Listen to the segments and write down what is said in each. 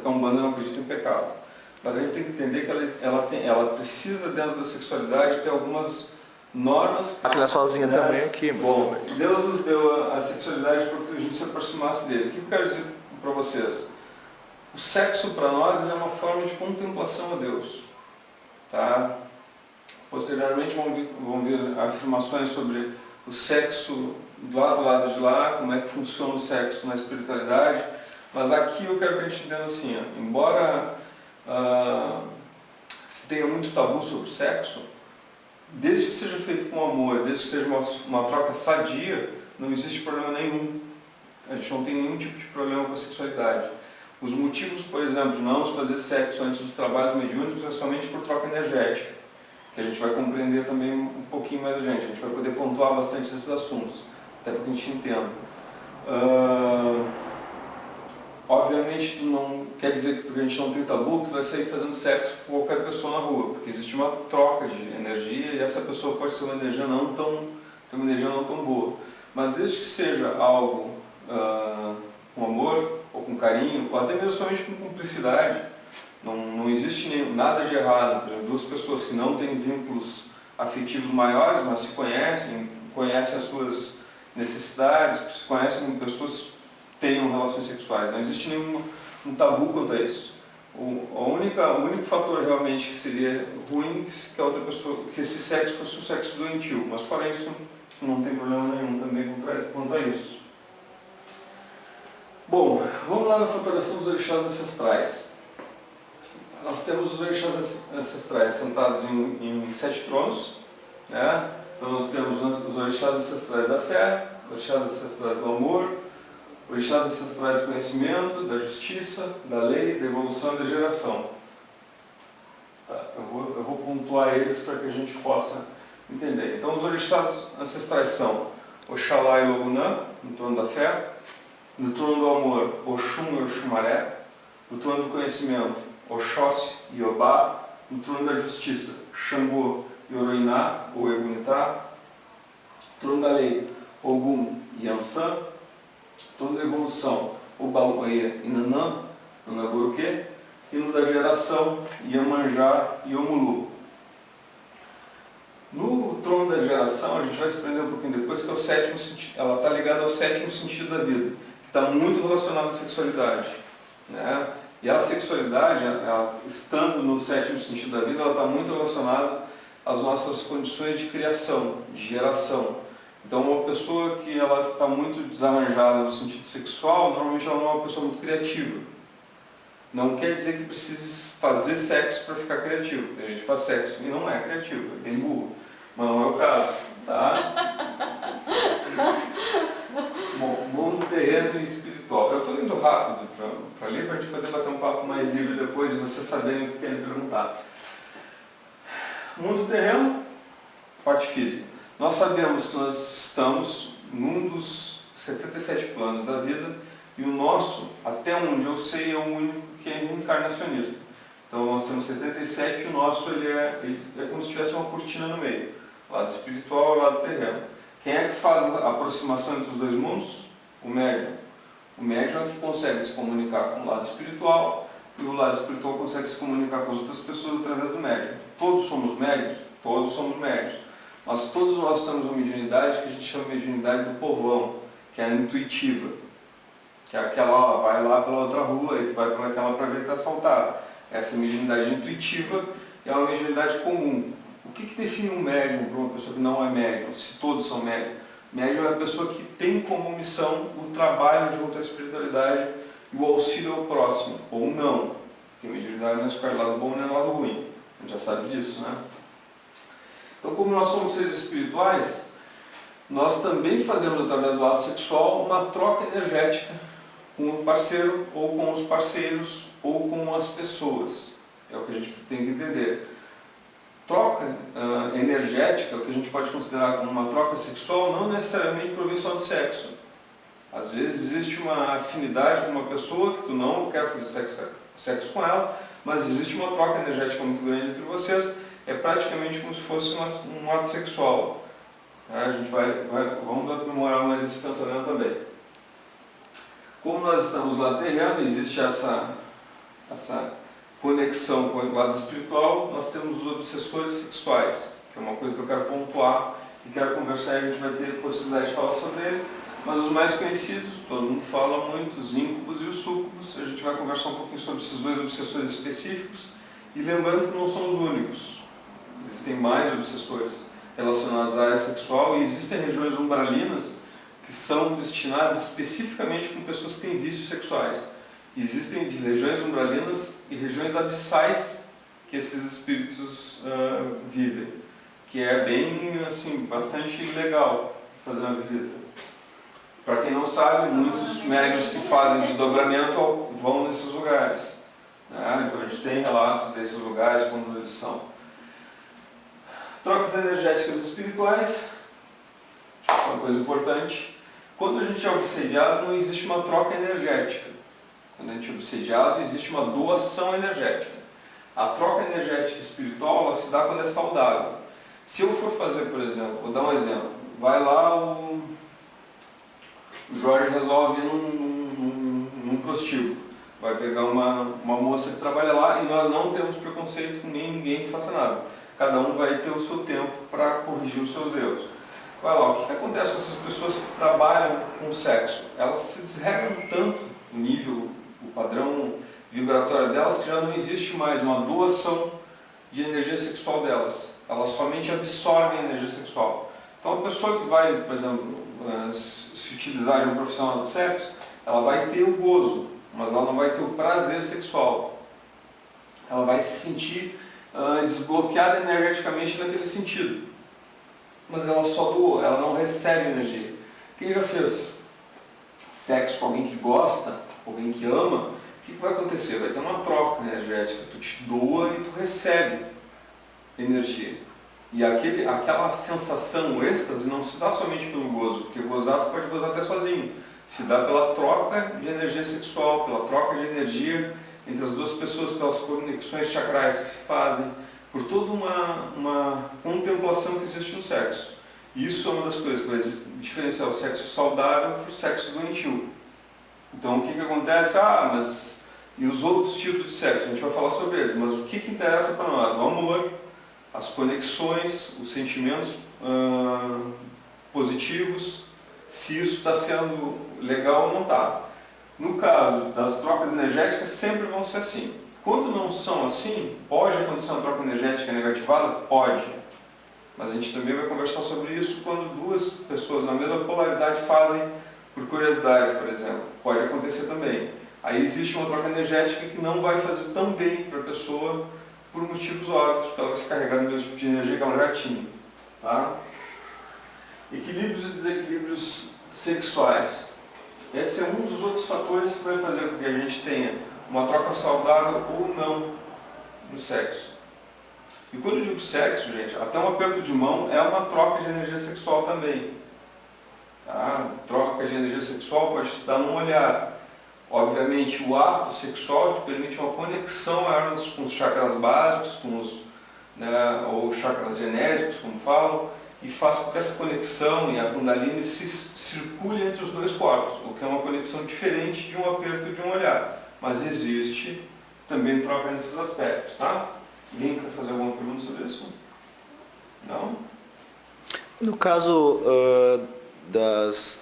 porque a Umbanda não acredita em pecado. Mas a gente tem que entender que ela precisa, dentro da sexualidade, ter algumas normas. A filha sozinha também aqui. Bom, Deus nos deu a sexualidade para que a gente se aproximasse dele. O que eu quero dizer para vocês? O sexo para nós é uma forma de contemplação a Deus. Tá? Posteriormente vão vir afirmações sobre o sexo do lado de lá, como é que funciona o sexo na espiritualidade. Mas aqui eu quero que a gente entenda assim, ó, embora se tenha muito tabu sobre o sexo, desde que seja feito com amor, desde que seja uma troca sadia, não existe problema nenhum. A gente não tem nenhum tipo de problema com a sexualidade. Os motivos, por exemplo, de não fazer sexo antes dos trabalhos mediúnicos é somente por troca energética, que a gente vai compreender também um pouquinho mais adiante. A gente vai poder pontuar bastante esses assuntos, até para que a gente entenda. Obviamente, não quer dizer que porque a gente não tem tabu, que tu vai sair fazendo sexo com qualquer pessoa na rua, porque existe uma troca de energia e essa pessoa pode ter uma energia não tão boa. Mas desde que seja algo com amor, ou com carinho, ou até mesmo somente com cumplicidade, não existe nada de errado. Por exemplo, duas pessoas que não têm vínculos afetivos maiores, mas se conhecem as suas necessidades, se conhecem como pessoas tenham relações sexuais. Não existe nenhum tabu quanto a isso. O único fator realmente que seria ruim que a outra pessoa, que esse sexo fosse um sexo doentio, mas fora isso não tem problema nenhum também quanto a isso. Bom, vamos lá na fotografia dos orixás ancestrais. Nós temos os orixás ancestrais sentados em 7 tronos, né? Então nós temos os orixás ancestrais da fé, orixás ancestrais do amor, orixás ancestrais do conhecimento, da justiça, da lei, da evolução e da geração. Tá, eu vou pontuar eles para que a gente possa entender. Então os orixás ancestrais são Oxalá e Ogunã, no trono da fé, no trono do amor, Oxum e Oxumaré, no trono do conhecimento, Oxóssi e Obá, no trono da justiça, Xangô e Oroiná, ou Egunitá, trono da lei, Ogum e Ansã, trono da evolução, Obaluê e Nanã, Nanaburuquê, e no da geração, Iemanjá e Omulu. No trono da geração, a gente vai se aprender um pouquinho depois, que é o sétimo sentido, ela está ligada ao sétimo sentido da vida, que está muito relacionado à sexualidade, né? E a sexualidade, ela, estando no sétimo sentido da vida, ela está muito relacionada às nossas condições de criação, de geração. Então, uma pessoa que ela está muito desarranjada no sentido sexual, normalmente ela não é uma pessoa muito criativa. Não quer dizer que precise fazer sexo para ficar criativo. Tem gente que faz sexo e não é criativo, é bem burro. Mas não é o caso, tá? Bom, mundo terreno e espiritual. Eu estou indo rápido para ler, para a gente poder bater um papo mais livre depois, vocês saberem o que querem perguntar. Mundo terreno, parte física. Nós sabemos que nós estamos num dos 77 planos da vida e o nosso, até onde eu sei, é o único que é reencarnacionista. Então nós temos 77 e o nosso ele é como se tivesse uma cortina no meio. O lado espiritual e o lado terreno. Quem é que faz a aproximação entre os dois mundos? O médium. O médium é que consegue se comunicar com o lado espiritual e o lado espiritual consegue se comunicar com as outras pessoas através do médium. Todos somos médios? Todos somos médios. Mas todos nós temos uma mediunidade que a gente chama de mediunidade do povão, que é a intuitiva. Que é aquela, ó, vai lá pela outra rua e vai para aquela para ver que está assaltado. Essa mediunidade intuitiva é uma mediunidade comum. O que define um médium para uma pessoa que não é médium, se todos são médium? Médium é a pessoa que tem como missão o trabalho junto à espiritualidade e o auxílio ao próximo, ou não. Porque a mediunidade não escolhe lado bom nem lado ruim. A gente já sabe disso, né? Então, como nós somos seres espirituais, nós também fazemos, através do ato sexual, uma troca energética com o parceiro, ou com os parceiros, ou com as pessoas. É o que a gente tem que entender. Troca energética, o que a gente pode considerar como uma troca sexual, não necessariamente provém só do sexo. Às vezes existe uma afinidade com uma pessoa que tu não quer fazer sexo com ela, mas existe uma troca energética muito grande entre vocês, é praticamente como se fosse um ato sexual. A gente vamos aprimorar mais esse pensamento também. Como nós estamos lá terreno, existe essa conexão com o lado espiritual, nós temos os obsessores sexuais, que é uma coisa que eu quero pontuar e quero conversar, e a gente vai ter a possibilidade de falar sobre ele. Mas os mais conhecidos, todo mundo fala muito, os íncubos e os súcubos. A gente vai conversar um pouquinho sobre esses dois obsessores específicos. E lembrando que não são os únicos. Existem mais obsessores relacionados à área sexual e existem regiões umbralinas que são destinadas especificamente com pessoas que têm vícios sexuais. Existem regiões umbralinas e regiões abissais que esses espíritos vivem, que é bem, assim, bastante legal fazer uma visita. Para quem não sabe, muitos médiuns que fazem desdobramento vão nesses lugares. Então a gente tem relatos desses lugares quando eles são. Trocas energéticas espirituais, uma coisa importante. Quando a gente é obsediado, não existe uma troca energética. Quando a gente é obsediado, existe uma doação energética. A troca energética espiritual, ela se dá quando é saudável. Se eu for fazer, por exemplo, vou dar um exemplo. Vai lá, o Jorge resolve ir num prostíbulo. Vai pegar uma moça que trabalha lá e nós não temos preconceito com ninguém que faça nada. Cada um vai ter o seu tempo para corrigir os seus erros. Vai lá, o que acontece com essas pessoas que trabalham com sexo? Elas se desregram tanto o nível, o padrão vibratório delas, que já não existe mais uma doação de energia sexual delas. Elas somente absorvem a energia sexual. Então a pessoa que vai, por exemplo, se utilizar de um profissional do sexo, ela vai ter o gozo, mas ela não vai ter o prazer sexual. Ela vai se sentir desbloqueada energeticamente naquele sentido. Mas ela só doa, ela não recebe energia. Quem já fez sexo com alguém que gosta, alguém que ama, o que vai acontecer? Vai ter uma troca energética. Tu te doa e tu recebe energia. E aquela sensação, o êxtase, não se dá somente pelo gozo, porque gozar tu pode gozar até sozinho. Se dá pela troca de energia sexual, pela troca de energia entre as duas pessoas, pelas conexões chakrais que se fazem, por toda uma contemplação que existe no sexo. Isso é uma das coisas que vai diferenciar o sexo saudável para o sexo doentio. Então o que acontece? Mas e os outros tipos de sexo? A gente vai falar sobre eles, mas o que interessa para nós? O amor, as conexões, os sentimentos positivos, se isso está sendo legal ou não está. No caso das trocas energéticas, sempre vão ser assim. Quando não são assim, pode acontecer uma troca energética negativada? Pode. Mas a gente também vai conversar sobre isso quando duas pessoas na mesma polaridade fazem por curiosidade, por exemplo. Pode acontecer também. Aí existe uma troca energética que não vai fazer tão bem para a pessoa por motivos óbvios, porque ela vai se carregar no mesmo tipo de energia que ela já tinha. Tá? Equilíbrios e desequilíbrios sexuais. Esse é um dos outros fatores que vai fazer com que a gente tenha uma troca saudável ou não no sexo. E quando eu digo sexo, gente, até um aperto de mão é uma troca de energia sexual também. Tá? Troca de energia sexual pode se dar num olhar. Obviamente, o ato sexual te permite uma conexão maior com os chakras básicos, ou chakras genésicos, como falam, e faz com que essa conexão e a Kundalini circule entre os dois corpos, o que é uma conexão diferente de um aperto de um olhar. Mas existe também troca nesses aspectos, tá? Alguém quer fazer alguma pergunta sobre isso? Não? No caso das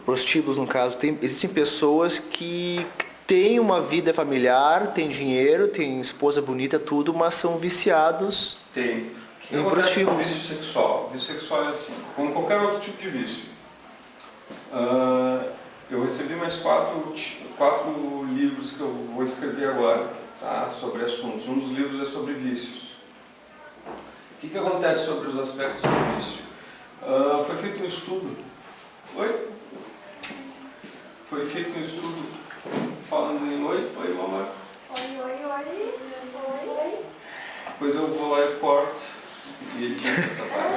prostíbulos, no caso, existem pessoas que têm uma vida familiar, têm dinheiro, têm esposa bonita, tudo, mas são viciados. Tem. O que acontece com o vício sexual? O vício sexual é assim, como qualquer outro tipo de vício. Eu recebi mais quatro livros que eu vou escrever agora, tá, sobre assuntos. Um dos livros é sobre vícios. O que acontece sobre os aspectos do vício? Foi feito um estudo. Oi? Foi feito um estudo falando em oi, mamãe. Oi. Depois eu vou lá e corto. E ele tinha essa parte.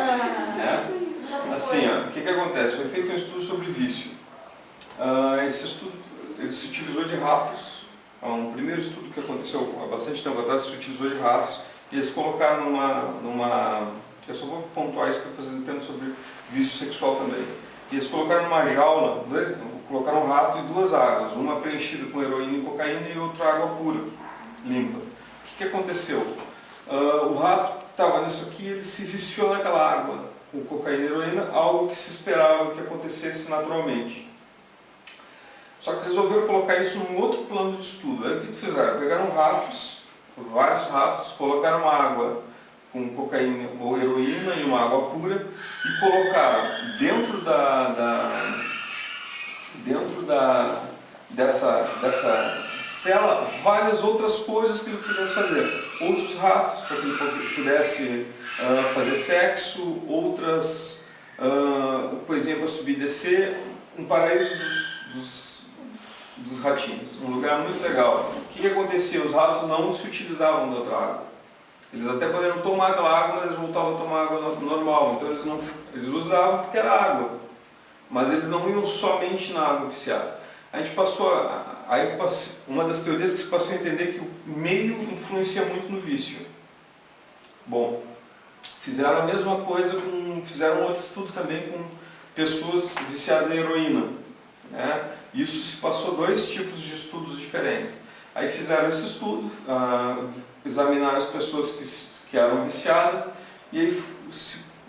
Assim, o que acontece? Foi feito um estudo sobre vício. Esse estudo ele se utilizou de ratos. Um primeiro estudo que aconteceu há bastante tempo atrás se utilizou de ratos. E eles colocaram numa eu só vou pontuar isso para fazer entender sobre vício sexual também. E eles colocaram numa jaula, colocaram um rato e 2 águas, uma preenchida com heroína e cocaína e outra água pura, limpa. O que aconteceu? O rato que estava nisso aqui, ele se viciou naquela água com cocaína e heroína, algo que se esperava que acontecesse naturalmente. Só que resolveram colocar isso num outro plano de estudo. Aí o que fizeram? Pegaram ratos, vários ratos, colocaram água com cocaína ou heroína e uma água pura e colocaram dessa cela várias outras coisas que ele pudesse fazer. Outros ratos para que ele pudesse fazer sexo, outras coisinhas para subir e descer, um paraíso dos ratinhos, um lugar muito legal. O que acontecia? Os ratos não se utilizavam da outra água. Eles até poderiam tomar aquela água, mas eles voltavam a tomar água normal. Então eles usavam porque era água, mas eles não iam somente na água viciada. A gente uma das teorias que se passou a entender que o meio influencia muito no vício. Bom, fizeram a mesma coisa, fizeram outro estudo também com pessoas viciadas em heroína, né? Isso se passou 2 tipos de estudos diferentes. Aí fizeram esse estudo, examinaram as pessoas que eram viciadas e aí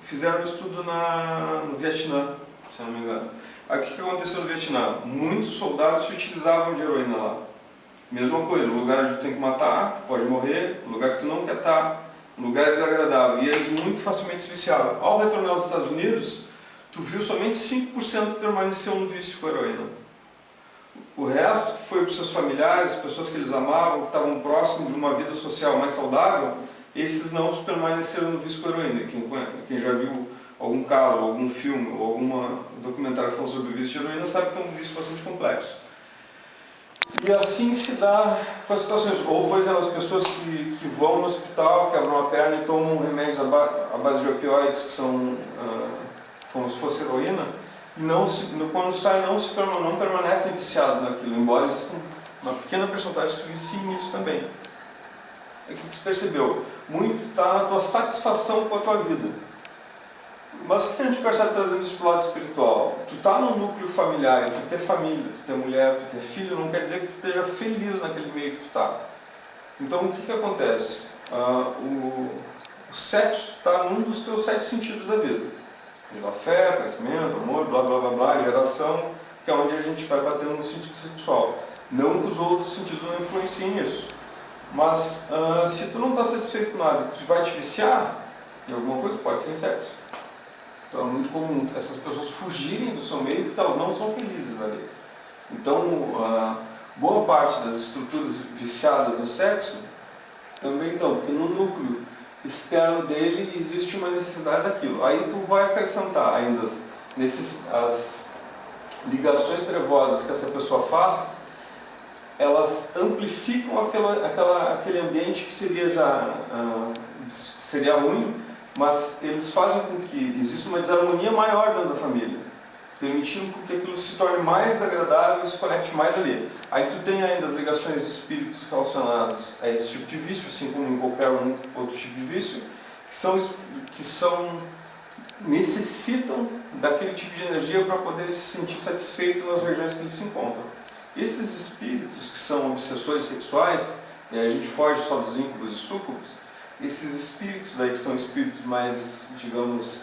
fizeram um estudo no Vietnã, se eu não me engano. Aí o que aconteceu no Vietnã? Muitos soldados se utilizavam de heroína lá. Mesma coisa, o lugar onde tu tem que matar, tu pode morrer, o lugar que tu não quer estar, um lugar desagradável. E eles muito facilmente se viciavam. Ao retornar aos Estados Unidos, tu viu somente 5% permaneceu no vício com heroína. O resto, que foi para os seus familiares, pessoas que eles amavam, que estavam próximos de uma vida social mais saudável, esses não permaneceram no vício com heroína. Quem já viu algum caso, algum filme, ou algum documentário falando sobre o vício de heroína, sabe que é um vício bastante complexo. E assim se dá com as situações. Ou, por exemplo, as pessoas que vão no hospital, quebram a perna e tomam remédios à base de opioides, que são como se fosse heroína, quando saem não permanecem viciados naquilo, embora exista uma pequena porcentagem que se vicie nisso também. O que se percebeu? Muito está na tua satisfação com a tua vida. Mas o que a gente percebe trazendo isso para o lado espiritual? Tu está num núcleo familiar, tu ter família, tu ter mulher, tu ter filho, não quer dizer que tu esteja feliz naquele meio que tu está. Então o que acontece? O sexo está num dos teus 7 sentidos da vida. A fé, conhecimento, amor, blá blá blá blá, geração, que é onde a gente vai batendo no sentido sexual. Não que os outros sentidos não influenciem nisso. Mas se tu não está satisfeito com nada, tu vai te viciar em alguma coisa, pode ser em sexo. Então é muito comum essas pessoas fugirem do seu meio porque elas não são felizes ali. Então, boa parte das estruturas viciadas no sexo também estão, porque no núcleo externo dele existe uma necessidade daquilo. Aí tu vai acrescentar ainda as ligações trevosas que essa pessoa faz, elas amplificam aquele ambiente que seria ruim, mas eles fazem com que exista uma desarmonia maior dentro da família, permitindo que aquilo se torne mais agradável e se conecte mais ali. Aí tu tem ainda as ligações de espíritos relacionadas a esse tipo de vício, assim como em qualquer outro tipo de vício, necessitam daquele tipo de energia para poder se sentir satisfeitos nas regiões que eles se encontram. Esses espíritos que são obsessores sexuais, e aí a gente foge só dos íncubos e súcubos, esses espíritos daí que são espíritos mais, digamos,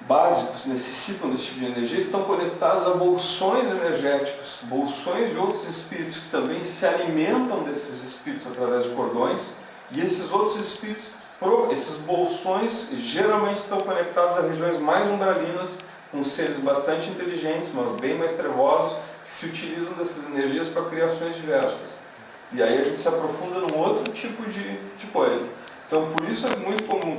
básicos, necessitam desse tipo de energia, estão conectados a bolsões energéticos, bolsões de outros espíritos que também se alimentam desses espíritos através de cordões, e esses outros espíritos, esses bolsões, geralmente estão conectados a regiões mais umbralinas, com seres bastante inteligentes, mas bem mais trevosos, que se utilizam dessas energias para criações diversas. E aí a gente se aprofunda num outro tipo de coisa. Então, por isso é muito comum